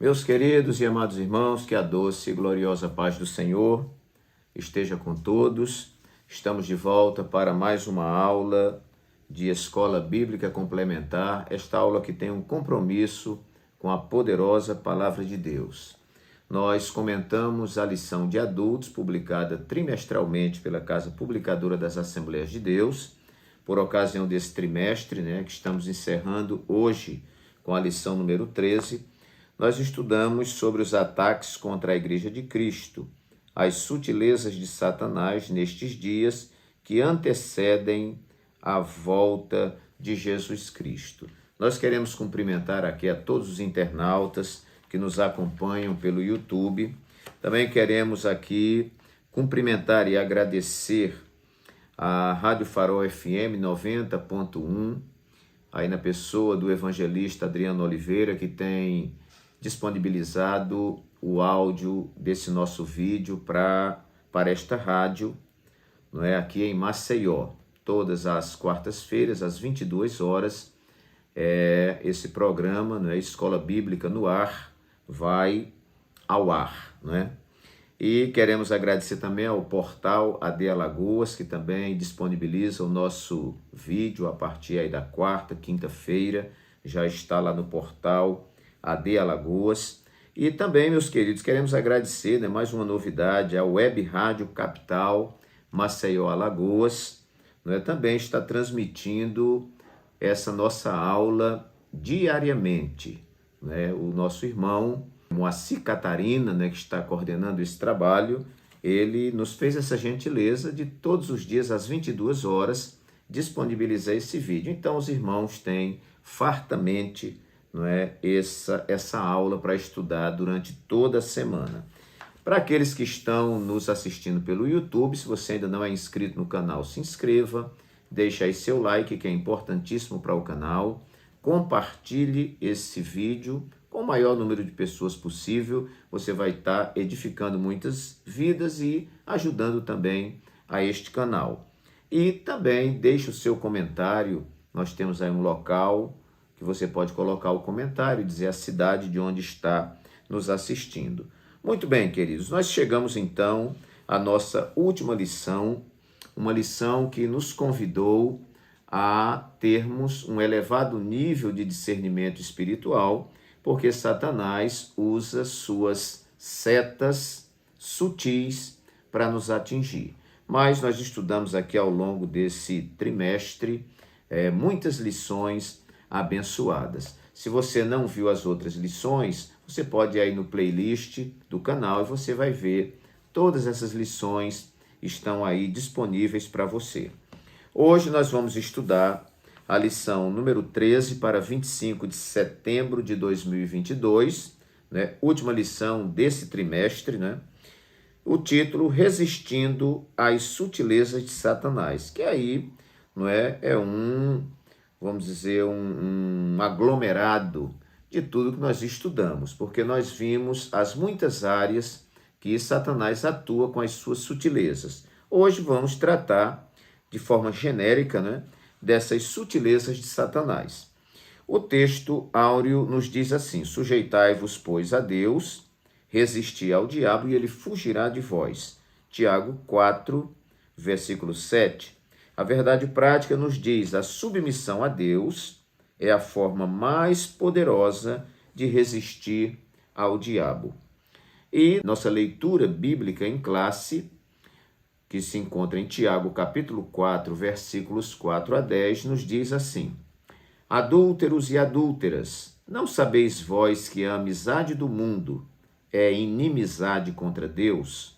Meus queridos e amados irmãos, que a doce e gloriosa paz do Senhor esteja com todos. Estamos de volta para mais uma aula de Escola Bíblica Complementar, esta aula que tem um compromisso com a poderosa Palavra de Deus. Nós comentamos a lição de adultos, publicada trimestralmente pela Casa Publicadora das Assembleias de Deus, por ocasião desse trimestre, que estamos encerrando hoje com a lição número 13, nós estudamos sobre os ataques contra a Igreja de Cristo, as sutilezas de Satanás nestes dias que antecedem a volta de Jesus Cristo. Nós queremos cumprimentar aqui a todos os internautas que nos acompanham pelo YouTube. Também queremos aqui cumprimentar e agradecer a Rádio Farol FM 90.1, aí na pessoa do evangelista Adriano Oliveira, que tem disponibilizado o áudio desse nosso vídeo para esta rádio, aqui em Maceió. Todas as quartas-feiras, às 22 horas, esse programa, Escola Bíblica no Ar, vai ao ar. E queremos agradecer também ao portal AD Alagoas, que também disponibiliza o nosso vídeo a partir aí da quarta, quinta-feira, já está lá no portal AD Alagoas. E também, meus queridos, queremos agradecer, mais uma novidade, a Web Rádio Capital Maceió Alagoas, também está transmitindo essa nossa aula diariamente. O nosso irmão Moacir Catarina, que está coordenando esse trabalho, ele nos fez essa gentileza de todos os dias, às 22 horas, disponibilizar esse vídeo. Então, os irmãos têm fartamente essa aula para estudar durante toda a semana. Para aqueles que estão nos assistindo pelo YouTube, se você ainda não é inscrito no canal, se inscreva, deixe aí seu like, que é importantíssimo para o canal, compartilhe esse vídeo com o maior número de pessoas possível. Você vai estar edificando muitas vidas e ajudando também a este canal. E também deixe o seu comentário. Nós temos aí um local que você pode colocar o comentário e dizer a cidade de onde está nos assistindo. Muito bem, queridos, nós chegamos então à nossa última lição, uma lição que nos convidou a termos um elevado nível de discernimento espiritual, porque Satanás usa suas setas sutis para nos atingir. Mas nós estudamos aqui ao longo desse trimestre muitas lições abençoadas. Se você não viu as outras lições, você pode ir aí no playlist do canal e você vai ver todas essas lições estão aí disponíveis para você. Hoje nós vamos estudar a lição número 13 para 25 de setembro de 2022, última lição desse trimestre, o título Resistindo às Sutilezas de Satanás, que aí vamos dizer, um aglomerado de tudo que nós estudamos, porque nós vimos as muitas áreas que Satanás atua com as suas sutilezas. Hoje vamos tratar de forma genérica, dessas sutilezas de Satanás. O texto áureo nos diz assim: sujeitai-vos, pois, a Deus, resisti ao diabo e ele fugirá de vós. Tiago 4, versículo 7. A verdade prática nos diz: a submissão a Deus é a forma mais poderosa de resistir ao diabo. E nossa leitura bíblica em classe, que se encontra em Tiago capítulo 4, versículos 4 a 10, nos diz assim: adúlteros e adúlteras, não sabeis vós que a amizade do mundo é inimizade contra Deus?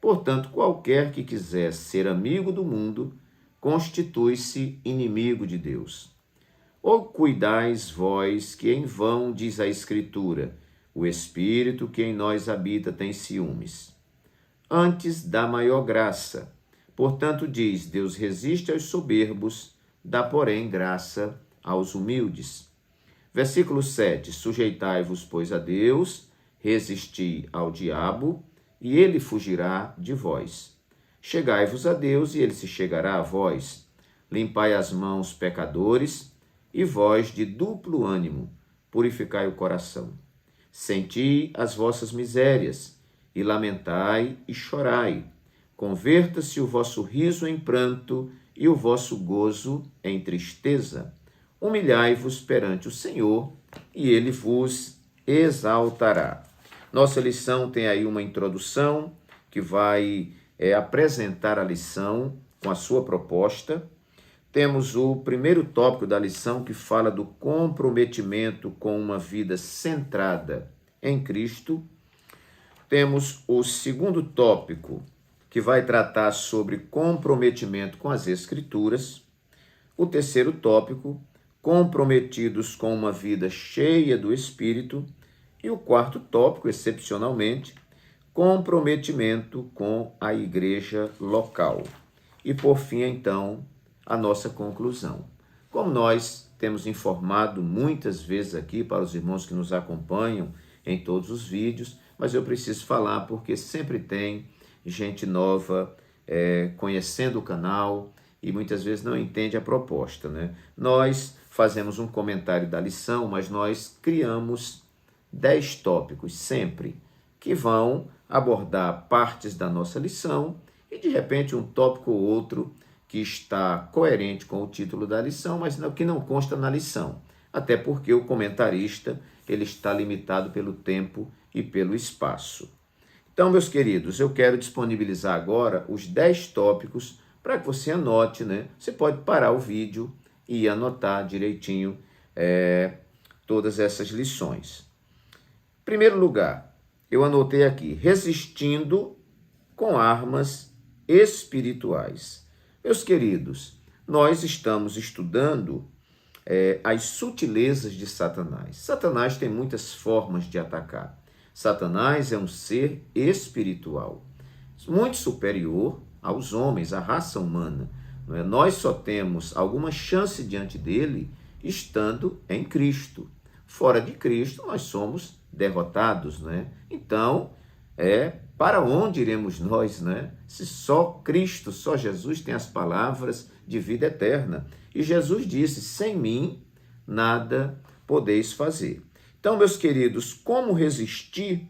Portanto, qualquer que quiser ser amigo do mundo, constitui-se inimigo de Deus. Ou cuidais vós que em vão diz a Escritura, o Espírito que em nós habita tem ciúmes. Antes dá maior graça. Portanto diz, Deus resiste aos soberbos, dá porém graça aos humildes. Versículo 7, sujeitai-vos, pois, a Deus, resisti ao diabo, e ele fugirá de vós. Chegai-vos a Deus, e ele se chegará a vós. Limpai as mãos, pecadores, e vós de duplo ânimo, purificai o coração. Senti as vossas misérias, e lamentai e chorai. Converta-se o vosso riso em pranto e o vosso gozo em tristeza. Humilhai-vos perante o Senhor, e ele vos exaltará. Nossa lição tem aí uma introdução que vai apresentar a lição com a sua proposta. Temos o primeiro tópico da lição que fala do comprometimento com uma vida centrada em Cristo. Temos o segundo tópico que vai tratar sobre comprometimento com as Escrituras. O terceiro tópico, comprometidos com uma vida cheia do Espírito. E o quarto tópico, excepcionalmente, comprometimento com a igreja local. E por fim, então, a nossa conclusão. Como nós temos informado muitas vezes aqui para os irmãos que nos acompanham em todos os vídeos, mas eu preciso falar porque sempre tem gente nova conhecendo o canal e muitas vezes não entende a proposta, né? Nós fazemos um comentário da lição, mas nós criamos 10 tópicos sempre que vão abordar partes da nossa lição e de repente um tópico ou outro que está coerente com o título da lição, mas que não consta na lição. Até porque o comentarista ele está limitado pelo tempo e pelo espaço. Então, meus queridos, eu quero disponibilizar agora os 10 tópicos para que você anote, né? Você pode parar o vídeo e anotar direitinho todas essas lições. Em primeiro lugar, eu anotei aqui, resistindo com armas espirituais. Meus queridos, nós estamos estudando as sutilezas de Satanás. Satanás tem muitas formas de atacar. Satanás é um ser espiritual, muito superior aos homens, à raça humana. Não é? Nós só temos alguma chance diante dele estando em Cristo. Fora de Cristo, nós somos derrotados. Né? Então, para onde iremos nós, né? Se só Cristo, só Jesus tem as palavras de vida eterna. E Jesus disse, sem mim, nada podeis fazer. Então, meus queridos, como resistir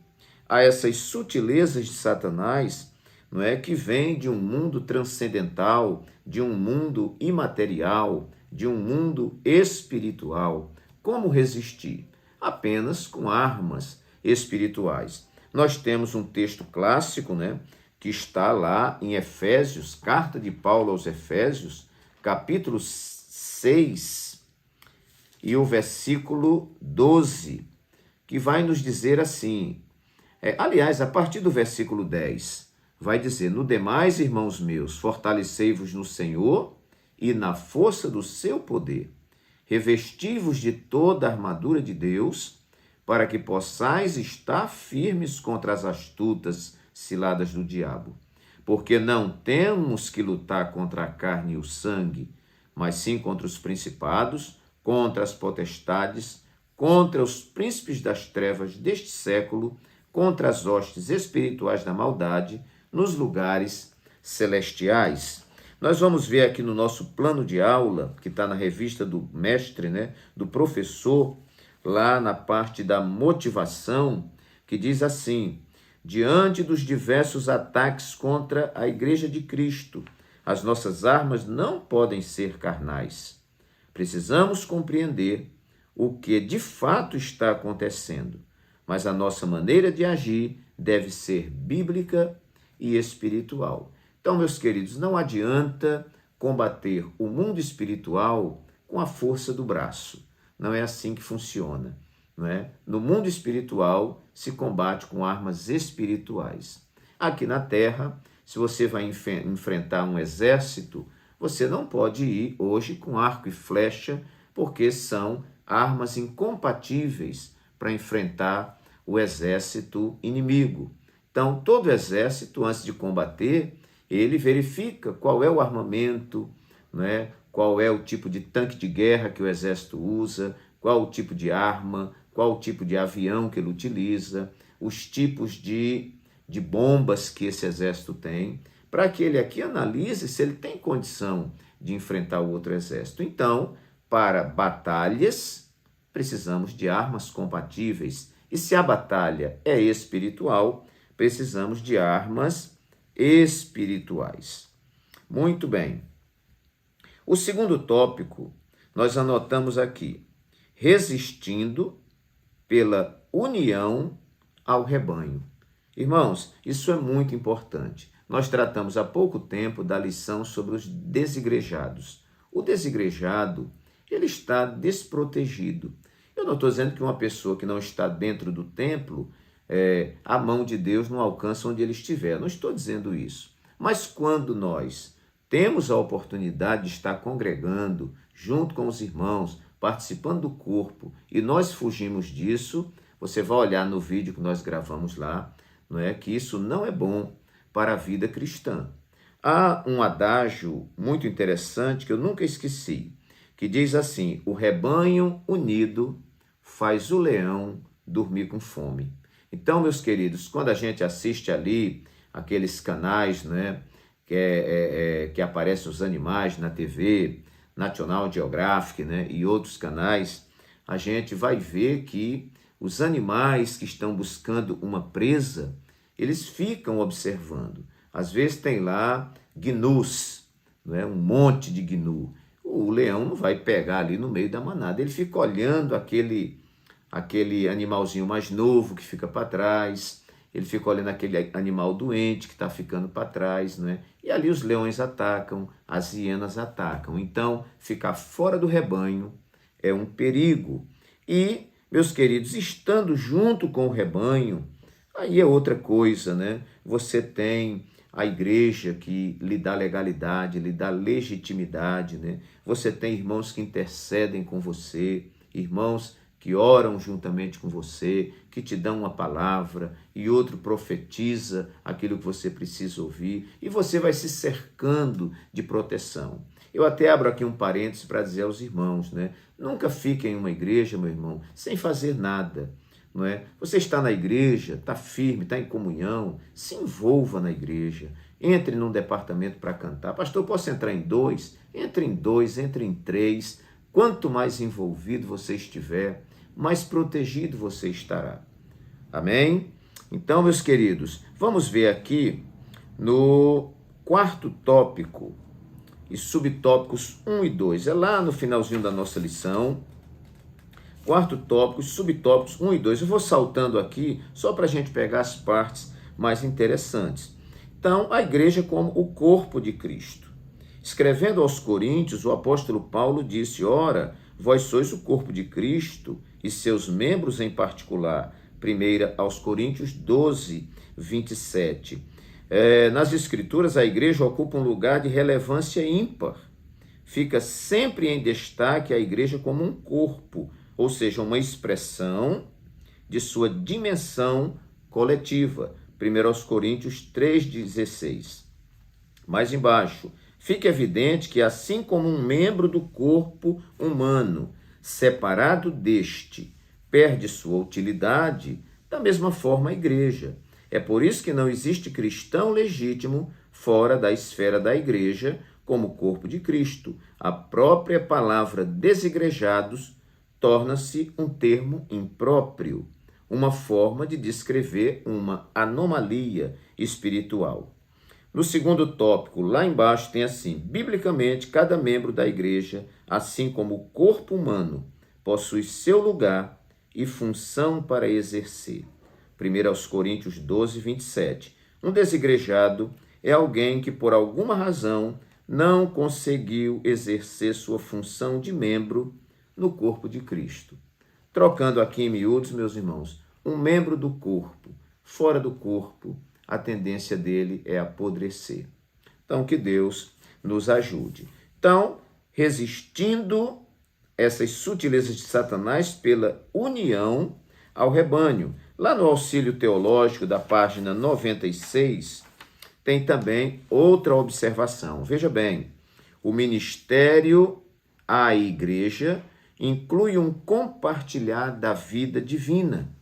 a essas sutilezas de Satanás, não é, que vem de um mundo transcendental, de um mundo imaterial, de um mundo espiritual? Como resistir? Apenas com armas espirituais. Nós temos um texto clássico, né, que está lá em Efésios, carta de Paulo aos Efésios, capítulo 6, e o versículo 12, que vai nos dizer assim, aliás, a partir do versículo 10, vai dizer, no demais, irmãos meus, fortalecei-vos no Senhor e na força do seu poder, revesti-vos de toda a armadura de Deus, para que possais estar firmes contra as astutas ciladas do diabo. Porque não temos que lutar contra a carne e o sangue, mas sim contra os principados, contra as potestades, contra os príncipes das trevas deste século, contra as hostes espirituais da maldade nos lugares celestiais. Nós vamos ver aqui no nosso plano de aula, que está na revista do mestre, né, do professor, lá na parte da motivação, que diz assim, diante dos diversos ataques contra a Igreja de Cristo, as nossas armas não podem ser carnais. Precisamos compreender o que de fato está acontecendo, mas a nossa maneira de agir deve ser bíblica e espiritual. Então, meus queridos, não adianta combater o mundo espiritual com a força do braço. Não é assim que funciona. Não é? No mundo espiritual se combate com armas espirituais. Aqui na Terra, se você vai enfrentar um exército, você não pode ir hoje com arco e flecha, porque são armas incompatíveis para enfrentar o exército inimigo. Então, todo exército, antes de combater, ele verifica qual é o armamento, né? Qual é o tipo de tanque de guerra que o exército usa, qual o tipo de arma, qual o tipo de avião que ele utiliza, os tipos de bombas que esse exército tem, para que ele aqui analise se ele tem condição de enfrentar o outro exército. Então, para batalhas, precisamos de armas compatíveis E se a batalha é espiritual, precisamos de armas espirituais. Muito bem. O segundo tópico, nós anotamos aqui: resistindo pela união ao rebanho. Irmãos, isso é muito importante. Nós tratamos há pouco tempo da lição sobre os desigrejados. O desigrejado, ele está desprotegido. Eu não estou dizendo que uma pessoa que não está dentro do templo, a mão de Deus não alcança onde ele estiver. Não estou dizendo isso. Mas quando nós temos a oportunidade de estar congregando junto com os irmãos, participando do corpo, e nós fugimos disso, você vai olhar no vídeo que nós gravamos lá, não é que isso não é bom para a vida cristã. Há um adágio muito interessante que eu nunca esqueci, que diz assim: o rebanho unido faz o leão dormir com fome. Então, meus queridos, quando a gente assiste ali aqueles canais, né, que aparecem os animais na TV, National Geographic, né, e outros canais, a gente vai ver que os animais que estão buscando uma presa, eles ficam observando. Às vezes tem lá gnus, né, um monte de gnu. O leão não vai pegar ali no meio da manada, ele fica olhando aquele animalzinho mais novo que fica para trás, ele fica olhando aquele animal doente que está ficando para trás, né? E ali os leões atacam, as hienas atacam. Então, ficar fora do rebanho é um perigo. E, meus queridos, estando junto com o rebanho, aí é outra coisa, né? Você tem a igreja que lhe dá legalidade, lhe dá legitimidade, né? Você tem irmãos que intercedem com você, irmãos que oram juntamente com você, que te dão uma palavra, e outro profetiza aquilo que você precisa ouvir, e você vai se cercando de proteção. Eu até abro aqui um parênteses para dizer aos irmãos, né? Nunca fique em uma igreja, meu irmão, sem fazer nada, não é? Você está na igreja, está firme, está em comunhão, se envolva na igreja, entre num departamento para cantar. Pastor, posso entrar em dois? Entre em dois, entre em três. Quanto mais envolvido você estiver, mais protegido você estará. Amém? Então, meus queridos, vamos ver aqui no quarto tópico e subtópicos 1 e 2. É lá no finalzinho da nossa lição. Quarto tópico, subtópicos 1 e 2. Eu vou saltando aqui só para a gente pegar as partes mais interessantes. Então, a igreja como o corpo de Cristo. Escrevendo aos Coríntios, o apóstolo Paulo disse: ora, vós sois o corpo de Cristo e seus membros em particular. 1 aos Coríntios 12, 27. Nas Escrituras, a igreja ocupa um lugar de relevância ímpar. Fica sempre em destaque a igreja como um corpo, ou seja, uma expressão de sua dimensão coletiva. 1 aos Coríntios 3,16. Mais embaixo, fica evidente que assim como um membro do corpo humano, separado deste, perde sua utilidade, da mesma forma a igreja. É por isso que não existe cristão legítimo fora da esfera da igreja como corpo de Cristo. A própria palavra desigrejados torna-se um termo impróprio, uma forma de descrever uma anomalia espiritual. No segundo tópico, lá embaixo, tem assim: biblicamente, cada membro da igreja, assim como o corpo humano, possui seu lugar e função para exercer. 1 aos Coríntios 12, 27. Um desigrejado é alguém que, por alguma razão, não conseguiu exercer sua função de membro no corpo de Cristo. Trocando aqui em miúdos, meus irmãos, um membro do corpo, fora do corpo, a tendência dele é apodrecer. Então, que Deus nos ajude. Então, resistindo essas sutilezas de Satanás pela união ao rebanho. Lá no auxílio teológico da página 96, tem também outra observação. Veja bem, o ministério à igreja inclui um compartilhar da vida divina.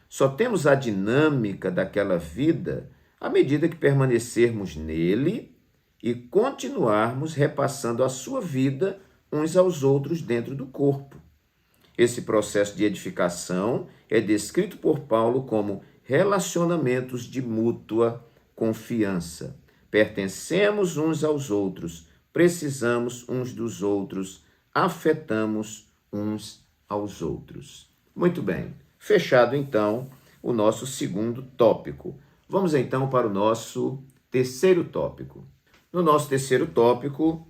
Só temos a dinâmica daquela vida à medida que permanecermos nele e continuarmos repassando a sua vida uns aos outros dentro do corpo. Esse processo de edificação é descrito por Paulo como relacionamentos de mútua confiança. Pertencemos uns aos outros, precisamos uns dos outros, afetamos uns aos outros. Muito bem, fechado então o nosso segundo tópico. Vamos então para o nosso terceiro tópico. No nosso terceiro tópico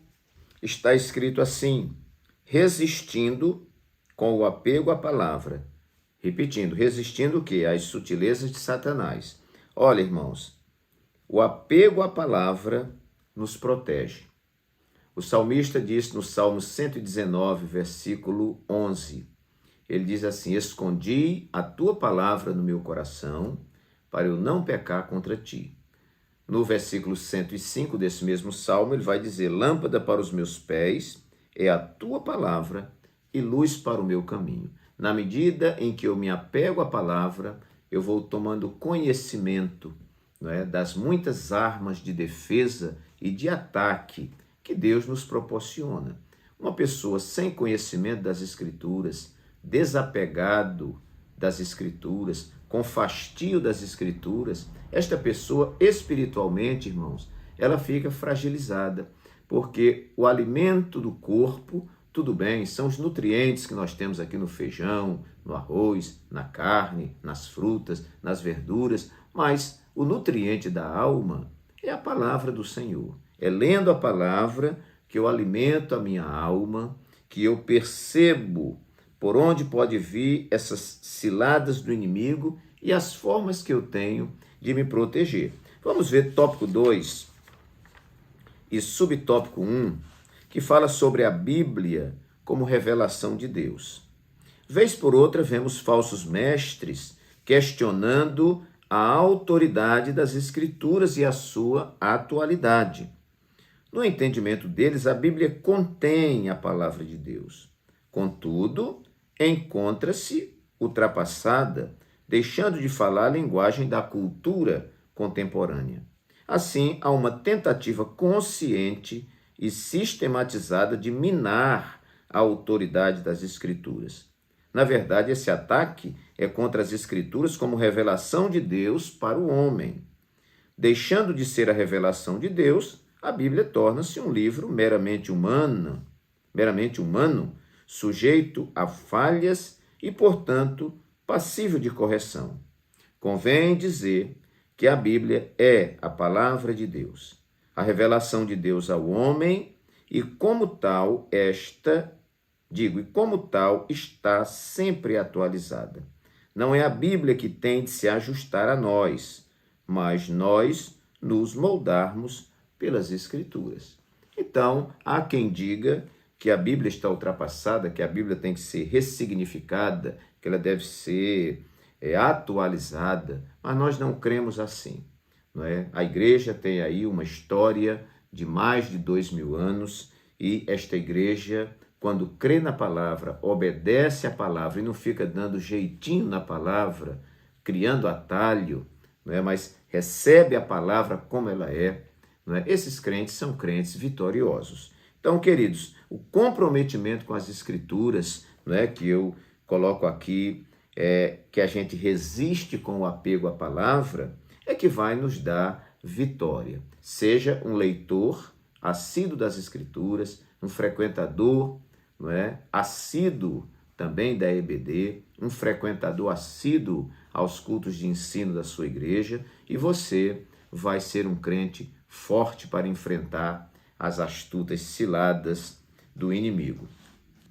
está escrito assim: resistindo com o apego à palavra. Repetindo, resistindo o quê? Às sutilezas de Satanás. Olha, irmãos, o apego à palavra nos protege. O salmista diz no Salmo 119, versículo 11, ele diz assim: escondi a tua palavra no meu coração, para eu não pecar contra ti. No versículo 105 desse mesmo salmo, ele vai dizer: lâmpada para os meus pés é a tua palavra e luz para o meu caminho. Na medida em que eu me apego à palavra, eu vou tomando conhecimento, não é, das muitas armas de defesa e de ataque que Deus nos proporciona. Uma pessoa sem conhecimento das Escrituras, desapegado das Escrituras, com fastio das Escrituras, esta pessoa espiritualmente, irmãos, ela fica fragilizada, porque o alimento do corpo, tudo bem, são os nutrientes que nós temos aqui no feijão, no arroz, na carne, nas frutas, nas verduras, mas o nutriente da alma é a palavra do Senhor. É lendo a palavra que eu alimento a minha alma, que eu percebo por onde pode vir essas ciladas do inimigo e as formas que eu tenho de me proteger. Vamos ver tópico 2 e subtópico 1, que fala sobre a Bíblia como revelação de Deus. Vez por outra, vemos falsos mestres questionando a autoridade das Escrituras e a sua atualidade. No entendimento deles, a Bíblia contém a palavra de Deus. Contudo, encontra-se ultrapassada, deixando de falar a linguagem da cultura contemporânea. Assim, há uma tentativa consciente e sistematizada de minar a autoridade das Escrituras. Na verdade, esse ataque é contra as Escrituras como revelação de Deus para o homem. Deixando de ser a revelação de Deus, a Bíblia torna-se um livro meramente humano, sujeito a falhas e, portanto, passível de correção. Convém dizer que a Bíblia é a palavra de Deus, a revelação de Deus ao homem, e como tal está sempre atualizada. Não é a Bíblia que tem de se ajustar a nós, mas nós nos moldarmos pelas Escrituras. Então, há quem diga que a Bíblia está ultrapassada, que a Bíblia tem que ser ressignificada, que ela deve ser atualizada, mas nós não cremos assim, não é? A igreja tem aí uma história de mais de 2000 anos e esta igreja, quando crê na palavra, obedece à palavra e não fica dando jeitinho na palavra, criando atalho, não é? Mas recebe a palavra como ela é, não é? Esses crentes são crentes vitoriosos. Então, queridos, o comprometimento com as Escrituras, não é, que eu coloco aqui, que a gente resiste com o apego à palavra, é que vai nos dar vitória. Seja um leitor assíduo das Escrituras, um frequentador, não é, assíduo também da EBD, um frequentador assíduo aos cultos de ensino da sua igreja, e você vai ser um crente forte para enfrentar as astutas ciladas do inimigo.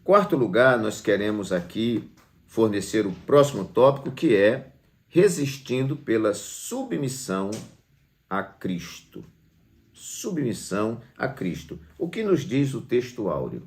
Quarto lugar, nós queremos aqui fornecer o próximo tópico, que é resistindo pela submissão a Cristo. Submissão a Cristo. O que nos diz o texto áureo?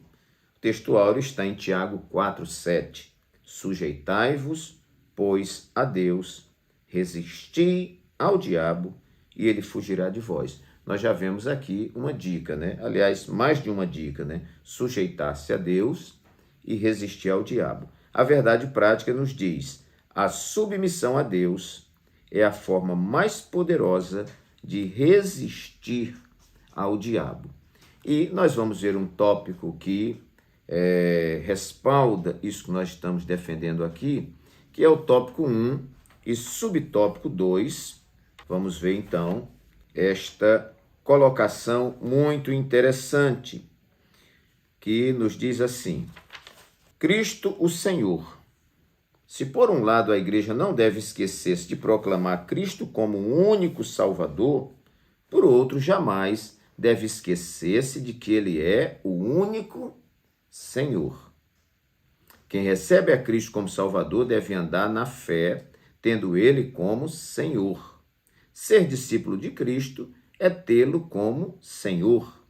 O texto áureo está em Tiago 4:7. Sujeitai-vos, pois, a Deus, resisti ao diabo e ele fugirá de vós. Nós já vemos aqui uma dica, né? Aliás, mais de uma dica, né? Sujeitar-se a Deus e resistir ao diabo. A verdade prática nos diz: a submissão a Deus é a forma mais poderosa de resistir ao diabo. E nós vamos ver um tópico que respalda isso que nós estamos defendendo aqui, que é o tópico 1 e subtópico 2. Vamos ver então esta colocação muito interessante, que nos diz assim: Cristo o Senhor. Se por um lado a igreja não deve esquecer-se de proclamar Cristo como o único Salvador, por outro jamais deve esquecer-se de que ele é o único Senhor. Quem recebe a Cristo como Salvador deve andar na fé, tendo ele como Senhor. Ser discípulo de Cristo é tê-lo como Senhor.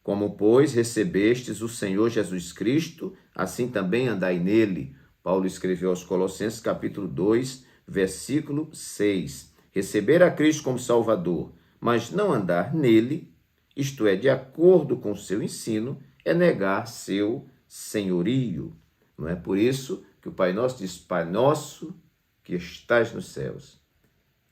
Como, pois, recebestes o Senhor Jesus Cristo, assim também andai nele. Paulo escreveu aos Colossenses, capítulo 2, versículo 6. Receber a Cristo como Salvador, mas não andar nele, isto é, de acordo com o seu ensino, é negar seu senhorio. Não é por isso que o Pai Nosso diz: Pai Nosso que estás nos céus.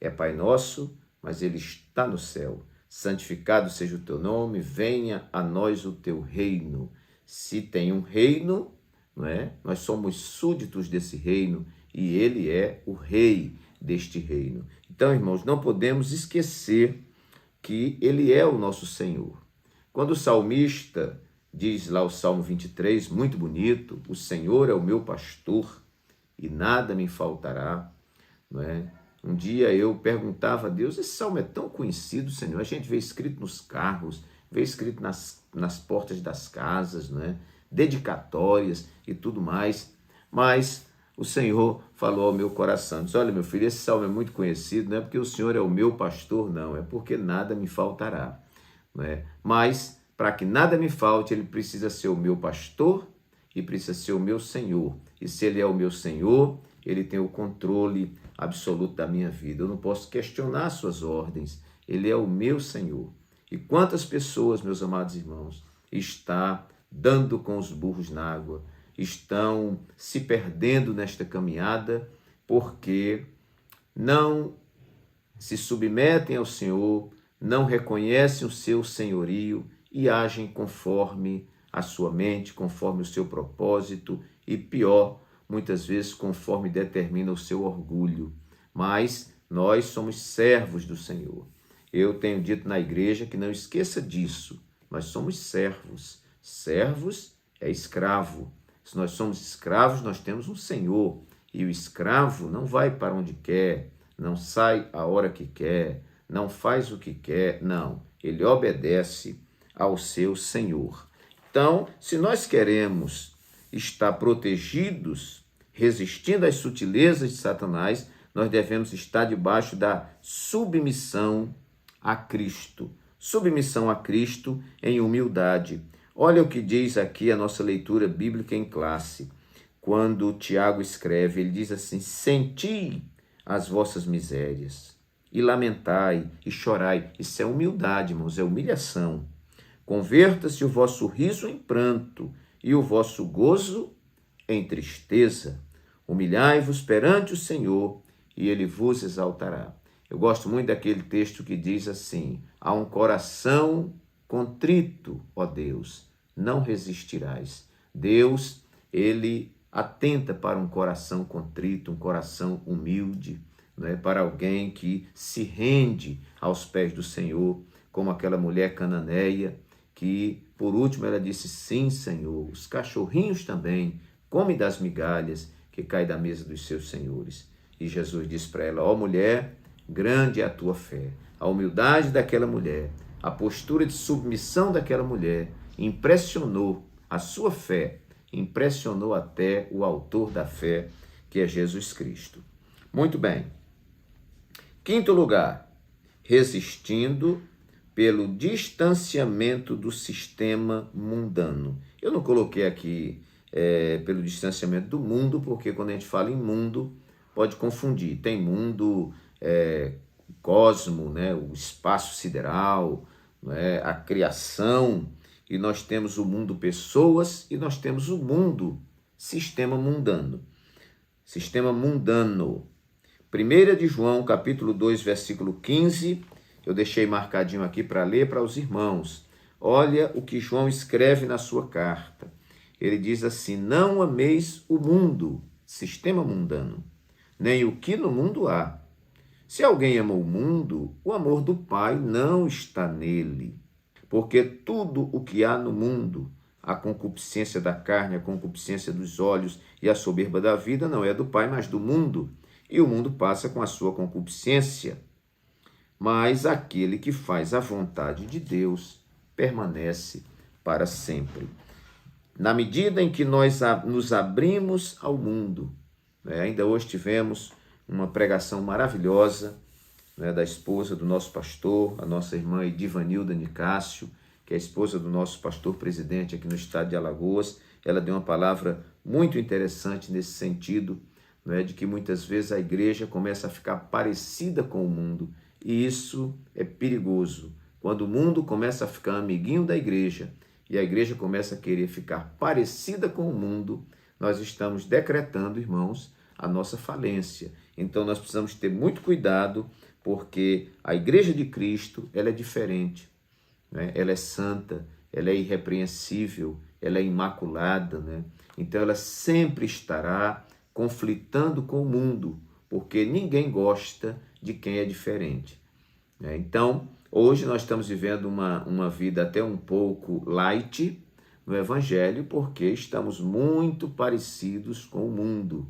É Pai Nosso, mas ele está no céu. Santificado seja o teu nome, venha a nós o teu reino. Se tem um reino, não é? Nós somos súditos desse reino e ele é o rei deste reino. Então, irmãos, não podemos esquecer que ele é o nosso Senhor. Quando o salmista diz lá o Salmo 23, muito bonito: o Senhor é o meu pastor e nada me faltará, não é? Um dia eu perguntava a Deus: esse salmo é tão conhecido, Senhor, a gente vê escrito nos carros, vê escrito nas portas das casas, não é? Dedicatórias e tudo mais, mas o Senhor falou ao meu coração, disse: olha, meu filho, esse salmo é muito conhecido, não é porque o Senhor é o meu pastor, não, é porque nada me faltará, não é? Mas para que nada me falte, ele precisa ser o meu pastor e precisa ser o meu Senhor. E se ele é o meu Senhor, ele tem o controle absoluto da minha vida. Eu não posso questionar suas ordens. Ele é o meu Senhor. E quantas pessoas, meus amados irmãos, está dando com os burros na água, estão se perdendo nesta caminhada porque não se submetem ao Senhor, não reconhecem o seu senhorio e agem conforme a sua mente, conforme o seu propósito e, pior, muitas vezes conforme determina o seu orgulho. Mas nós somos servos do Senhor. Eu tenho dito na igreja que não esqueça disso. Nós somos servos. Servos é escravo. Se nós somos escravos, nós temos um Senhor. E o escravo não vai para onde quer, não sai a hora que quer, não faz o que quer, não. Ele obedece ao seu Senhor. Então, se nós queremos estar protegidos, resistindo às sutilezas de Satanás, nós devemos estar debaixo da submissão a Cristo. Submissão a Cristo em humildade. Olha o que diz aqui a nossa leitura bíblica em classe. Quando Tiago escreve, ele diz assim: senti as vossas misérias, e lamentai, e chorai. Isso é humildade, irmãos, é humilhação. Converta-se o vosso riso em pranto, e o vosso gozo em tristeza. Humilhai-vos perante o Senhor, e ele vos exaltará. Eu gosto muito daquele texto que diz assim: a um coração contrito, ó Deus, não resistirás. Deus, ele atenta para um coração contrito, um coração humilde, né? Para alguém que se rende aos pés do Senhor, como aquela mulher cananeia, que por último ela disse: sim, Senhor, os cachorrinhos também comem das migalhas que caem da mesa dos seus senhores. E Jesus disse para ela: ó mulher, grande é a tua fé. A humildade daquela mulher, a postura de submissão daquela mulher impressionou a sua fé, impressionou até o autor da fé, que é Jesus Cristo. Muito bem. Quinto lugar, resistindo pelo distanciamento do sistema mundano. Eu não coloquei aqui pelo distanciamento do mundo, porque quando a gente fala em mundo, pode confundir. Tem mundo, cosmo, né? O espaço sideral, né? A criação, e nós temos o mundo pessoas e nós temos o mundo sistema mundano. Sistema mundano. 1 de João, capítulo 2, versículo 15, eu deixei marcadinho aqui para ler para os irmãos. Olha o que João escreve na sua carta. ele diz assim: não ameis o mundo, sistema mundano, nem o que no mundo há. Se alguém ama o mundo, o amor do Pai não está nele. Porque tudo o que há no mundo, a concupiscência da carne, a concupiscência dos olhos e a soberba da vida, não é do Pai, mas do mundo. E o mundo passa com a sua concupiscência. Mas aquele que faz a vontade de Deus permanece para sempre. Na medida em que nós nos abrimos ao mundo, ainda hoje tivemos uma pregação maravilhosa, da esposa do nosso pastor, a nossa irmã Edivanilda Nicásio, que é a esposa do nosso pastor presidente aqui no estado de Alagoas. Ela deu uma palavra muito interessante nesse sentido, de que muitas vezes a igreja começa a ficar parecida com o mundo, e isso é perigoso. Quando o mundo começa a ficar amiguinho da igreja e a igreja começa a querer ficar parecida com o mundo, nós estamos decretando, irmãos, a nossa falência. Então nós precisamos ter muito cuidado, porque a igreja de Cristo, ela é diferente, ela é santa, ela é irrepreensível, ela é imaculada, Então ela sempre estará conflitando com o mundo, porque ninguém gosta de quem é diferente. Então, hoje nós estamos vivendo uma vida até um pouco light no Evangelho, porque estamos muito parecidos com o mundo.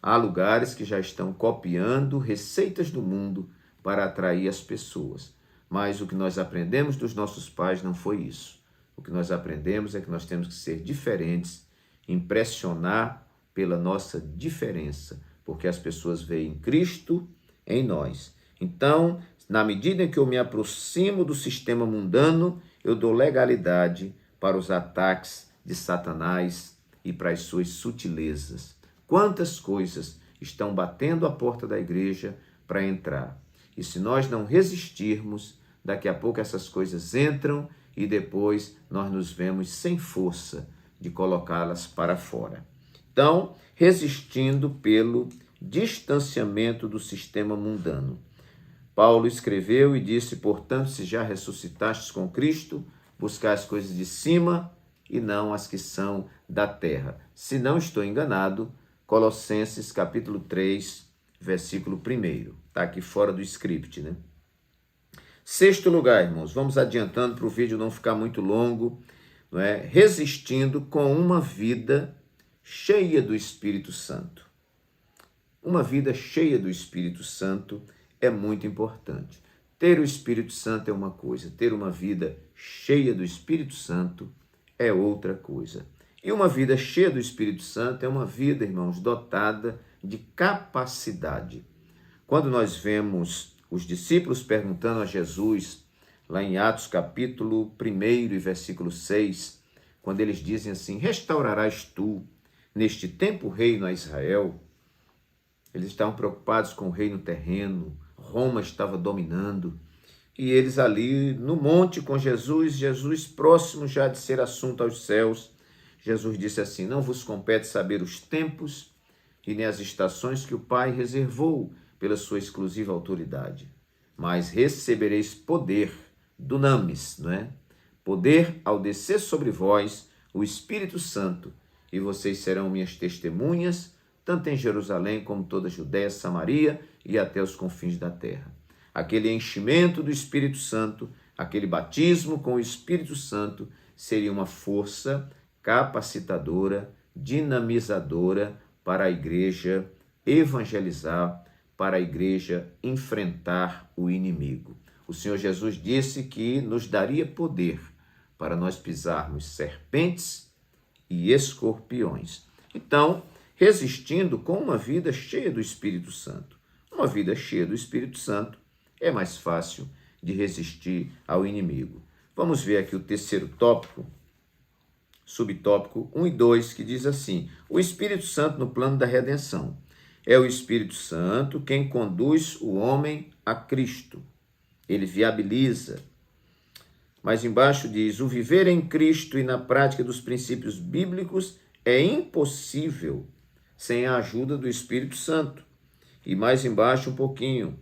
Há lugares que já estão copiando receitas do mundo para atrair as pessoas. Mas o que nós aprendemos dos nossos pais não foi isso. O que nós aprendemos é que nós temos que ser diferentes, impressionar pela nossa diferença, porque as pessoas veem Cristo em nós. Então, na medida em que eu me aproximo do sistema mundano, eu dou legalidade para os ataques de Satanás e para as suas sutilezas. Quantas coisas estão batendo a porta da igreja para entrar? E se nós não resistirmos, daqui a pouco essas coisas entram e depois nós nos vemos sem força de colocá-las para fora. Então, resistindo pelo distanciamento do sistema mundano. Paulo escreveu e disse: portanto, se já ressuscitastes com Cristo, buscai as coisas de cima e não as que são da terra. Se não estou enganado, Colossenses capítulo 3, versículo 1. Está aqui fora do script, Sexto lugar, irmãos, vamos adiantando para o vídeo não ficar muito longo, Resistindo com uma vida cheia do Espírito Santo. Uma vida cheia do Espírito Santo é muito importante. Ter o Espírito Santo é uma coisa, ter uma vida cheia do Espírito Santo é outra coisa. E uma vida cheia do Espírito Santo é uma vida, irmãos, dotada de capacidade. Quando nós vemos os discípulos perguntando a Jesus, lá em Atos capítulo 1 e versículo 6, quando eles dizem assim: restaurarás tu neste tempo o reino a Israel? Eles estavam preocupados com o reino terreno, Roma estava dominando, e eles ali no monte com Jesus próximo já de ser assunto aos céus, Jesus disse assim: não vos compete saber os tempos e nem as estações que o Pai reservou pela sua exclusiva autoridade, mas recebereis poder, dunamis, Poder ao descer sobre vós o Espírito Santo, e vocês serão minhas testemunhas, tanto em Jerusalém como toda a Judéia, Samaria e até os confins da terra. Aquele enchimento do Espírito Santo, aquele batismo com o Espírito Santo, seria uma força capacitadora, dinamizadora para a igreja evangelizar, para a igreja enfrentar o inimigo. O Senhor Jesus disse que nos daria poder para nós pisarmos serpentes e escorpiões. Então, resistindo com uma vida cheia do Espírito Santo. Uma vida cheia do Espírito Santo é mais fácil de resistir ao inimigo. Vamos ver aqui o terceiro tópico, subtópico 1 e 2, que diz assim: o Espírito Santo no plano da redenção. É o Espírito Santo quem conduz o homem a Cristo. Ele viabiliza. Mas embaixo diz: o viver em Cristo e na prática dos princípios bíblicos é impossível sem a ajuda do Espírito Santo. E mais embaixo um pouquinho: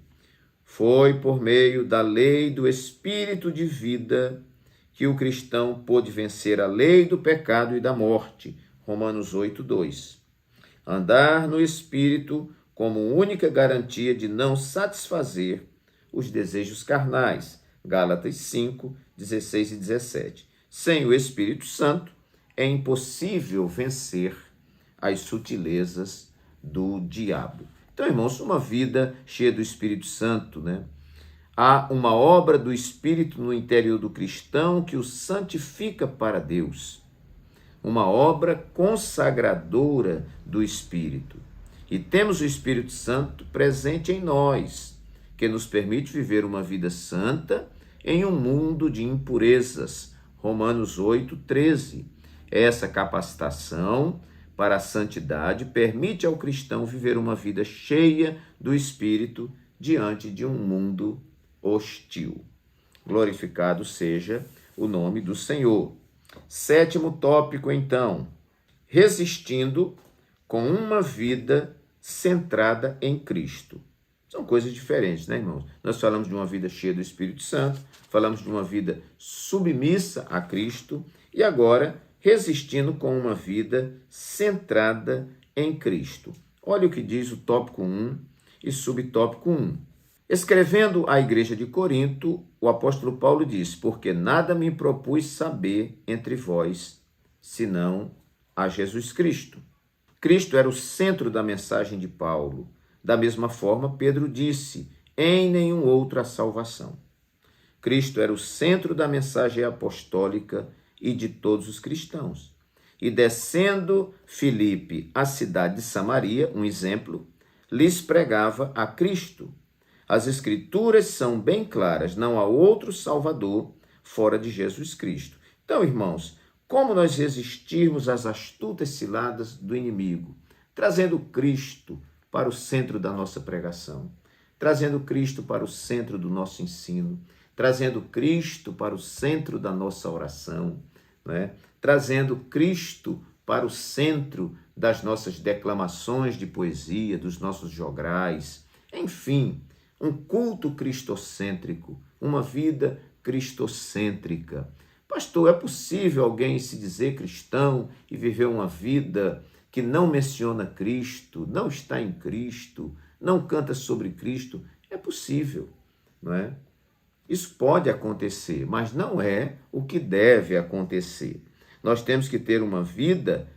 foi por meio da lei do Espírito de vida que o cristão pôde vencer a lei do pecado e da morte. Romanos 8:2. Andar no Espírito como única garantia de não satisfazer os desejos carnais. Gálatas 5:16 e 17. Sem o Espírito Santo, é impossível vencer as sutilezas do diabo. Então, irmãos, uma vida cheia do Espírito Santo, né? Há uma obra do Espírito no interior do cristão que o santifica para Deus. Uma obra consagradora do Espírito. E temos o Espírito Santo presente em nós, que nos permite viver uma vida santa em um mundo de impurezas. Romanos 8:13. Essa capacitação para a santidade permite ao cristão viver uma vida cheia do Espírito diante de um mundo hostil. Glorificado seja o nome do Senhor. 7º tópico, então, resistindo com uma vida centrada em Cristo. São coisas diferentes, né, irmãos? Nós falamos de uma vida cheia do Espírito Santo, falamos de uma vida submissa a Cristo e agora resistindo com uma vida centrada em Cristo. Olha o que diz o tópico 1 e subtópico 1. Escrevendo à igreja de Corinto, o apóstolo Paulo diz: porque nada me propus saber entre vós, senão a Jesus Cristo. Cristo era o centro da mensagem de Paulo. Da mesma forma, Pedro disse: em nenhum outro há salvação. Cristo era o centro da mensagem apostólica e de todos os cristãos. E descendo Filipe à cidade de Samaria, um exemplo, lhes pregava a Cristo. As Escrituras são bem claras, não há outro Salvador fora de Jesus Cristo. Então, irmãos, como nós resistirmos às astutas ciladas do inimigo, trazendo Cristo para o centro da nossa pregação, trazendo Cristo para o centro do nosso ensino, trazendo Cristo para o centro da nossa oração, né? Trazendo Cristo para o centro das nossas declamações de poesia, dos nossos jograis, enfim, um culto cristocêntrico, uma vida cristocêntrica. Pastor, é possível alguém se dizer cristão e viver uma vida que não menciona Cristo, não está em Cristo, não canta sobre Cristo? É possível, não é? Isso pode acontecer, mas não é o que deve acontecer. Nós temos que ter uma vida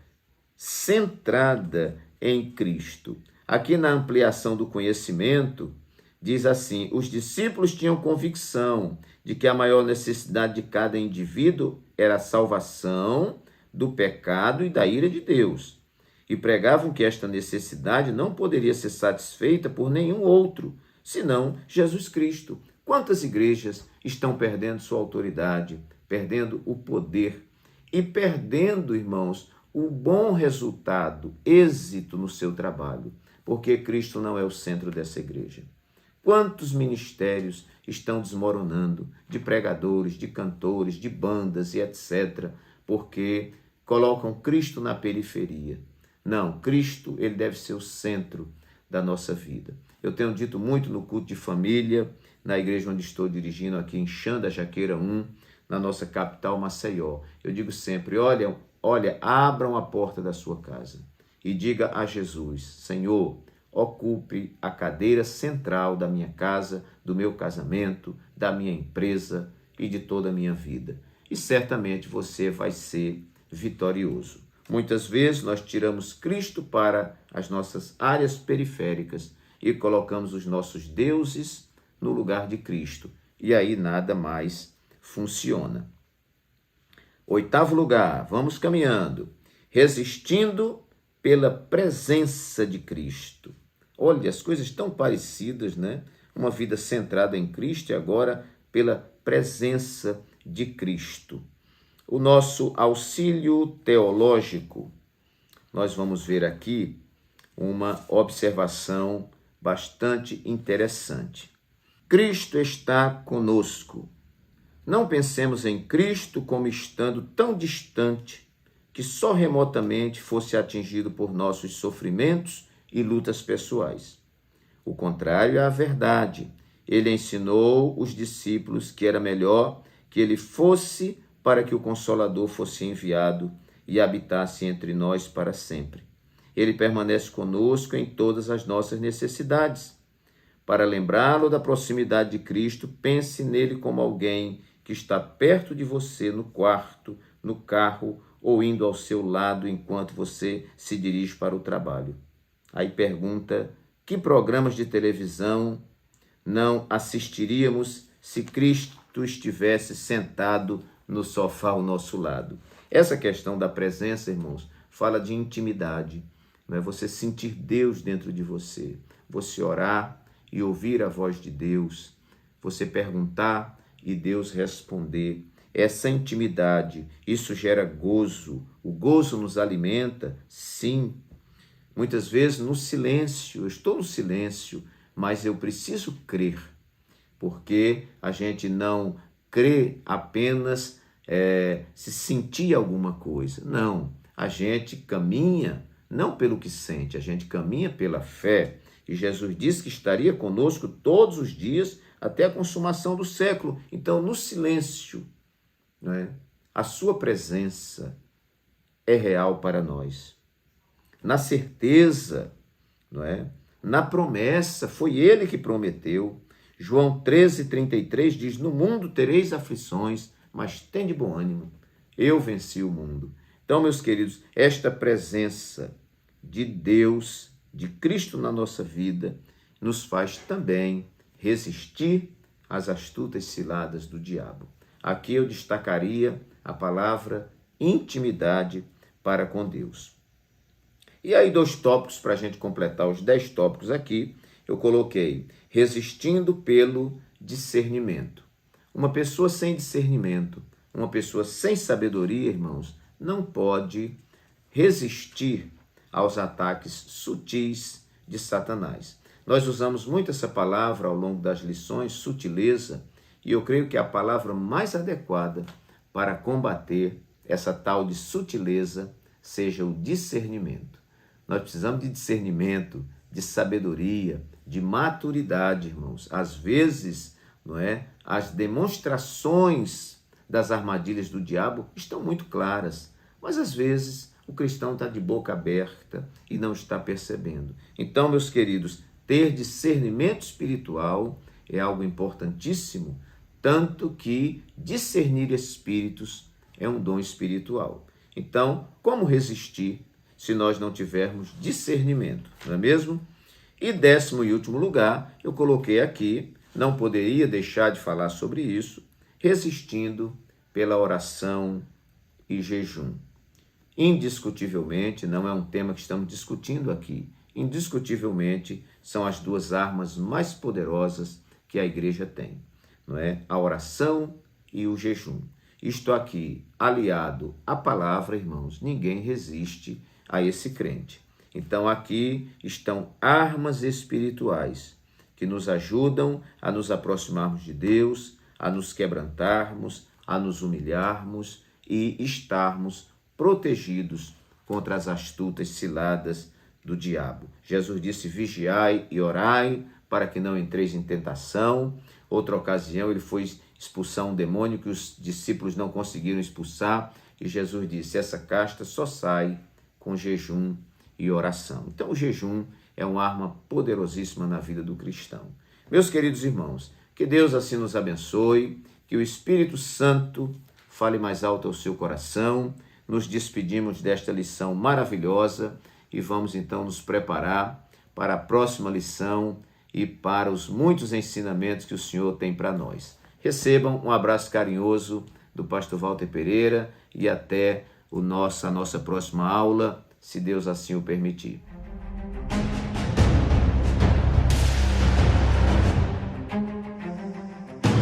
centrada em Cristo. Aqui na ampliação do conhecimento, diz assim: os discípulos tinham convicção de que a maior necessidade de cada indivíduo era a salvação do pecado e da ira de Deus. E pregavam que esta necessidade não poderia ser satisfeita por nenhum outro, senão Jesus Cristo. Quantas igrejas estão perdendo sua autoridade, perdendo o poder e perdendo, irmãos, o bom resultado, êxito no seu trabalho, porque Cristo não é o centro dessa igreja. Quantos ministérios estão desmoronando, de pregadores, de cantores, de bandas e etc., porque colocam Cristo na periferia. Não, Cristo, ele deve ser o centro da nossa vida. Eu tenho dito muito no culto de família, na igreja onde estou dirigindo aqui em Xanda, Jaqueira 1, na nossa capital, Maceió. Eu digo sempre, olha, abram a porta da sua casa e diga a Jesus: Senhor, ocupe a cadeira central da minha casa, do meu casamento, da minha empresa e de toda a minha vida. E certamente você vai ser vitorioso. Muitas vezes nós tiramos Cristo para as nossas áreas periféricas e colocamos os nossos deuses no lugar de Cristo. E aí nada mais funciona. 8º lugar, vamos caminhando. Resistindo pela presença de Cristo. Olha, as coisas tão parecidas, né? Uma vida centrada em Cristo e agora pela presença de Cristo. O nosso auxílio teológico, nós vamos ver aqui uma observação bastante interessante. Cristo está conosco. Não pensemos em Cristo como estando tão distante que só remotamente fosse atingido por nossos sofrimentos e lutas pessoais. O contrário é a verdade. Ele ensinou os discípulos que era melhor que ele fosse para que o Consolador fosse enviado e habitasse entre nós para sempre. Ele permanece conosco em todas as nossas necessidades. Para lembrá-lo da proximidade de Cristo, pense nele como alguém que está perto de você no quarto, no carro ou indo ao seu lado enquanto você se dirige para o trabalho. Aí pergunta: que programas de televisão não assistiríamos se Cristo estivesse sentado no sofá ao nosso lado? Essa questão da presença, irmãos, fala de intimidade, não é? Você sentir Deus dentro de você, você orar e ouvir a voz de Deus, você perguntar e Deus responder. Essa intimidade, isso gera gozo. O gozo nos alimenta, sim. Muitas vezes no silêncio, eu estou no silêncio, mas eu preciso crer, porque a gente não crê apenas se sentir alguma coisa. Não, a gente caminha não pelo que sente, a gente caminha pela fé. E Jesus disse que estaria conosco todos os dias até a consumação do século. Então, no silêncio, não é? A sua presença é real para nós. Na certeza, não é? Na promessa, foi ele que prometeu. João 13:33 diz: no mundo tereis aflições, mas tende bom ânimo, eu venci o mundo. Então, meus queridos, esta presença de Deus, de Cristo na nossa vida, nos faz também resistir às astutas ciladas do diabo. Aqui eu destacaria a palavra intimidade para com Deus. E aí 2 tópicos para a gente completar os 10 tópicos aqui, eu coloquei resistindo pelo discernimento. Uma pessoa sem discernimento, uma pessoa sem sabedoria, irmãos, não pode resistir aos ataques sutis de Satanás. Nós usamos muito essa palavra ao longo das lições, sutileza, e eu creio que a palavra mais adequada para combater essa tal de sutileza seja o discernimento. Nós precisamos de discernimento, de sabedoria, de maturidade, irmãos. Às vezes, não é? As demonstrações das armadilhas do diabo estão muito claras, mas às vezes o cristão está de boca aberta e não está percebendo. Então, meus queridos, ter discernimento espiritual é algo importantíssimo, tanto que discernir espíritos é um dom espiritual. Então, como resistir se nós não tivermos discernimento, não é mesmo? E 10º e último lugar, eu coloquei aqui, não poderia deixar de falar sobre isso, resistindo pela oração e jejum. Indiscutivelmente, não é um tema que estamos discutindo aqui, indiscutivelmente são as 2 armas mais poderosas que a igreja tem, não é? A oração e o jejum. Isto aqui, aliado à palavra, irmãos, ninguém resiste a esse crente. Então aqui estão armas espirituais que nos ajudam a nos aproximarmos de Deus, a nos quebrantarmos, a nos humilharmos e estarmos protegidos contra as astutas ciladas do diabo. Jesus disse: vigiai e orai para que não entreis em tentação. Outra ocasião ele foi expulsar um demônio que os discípulos não conseguiram expulsar e Jesus disse: essa casta só sai com jejum e oração. Então o jejum é uma arma poderosíssima na vida do cristão. Meus queridos irmãos, que Deus assim nos abençoe, que o Espírito Santo fale mais alto ao seu coração. Nos despedimos desta lição maravilhosa e vamos então nos preparar para a próxima lição e para os muitos ensinamentos que o Senhor tem para nós. Recebam um abraço carinhoso do pastor Walter Pereira e até a nossa próxima aula, se Deus assim o permitir.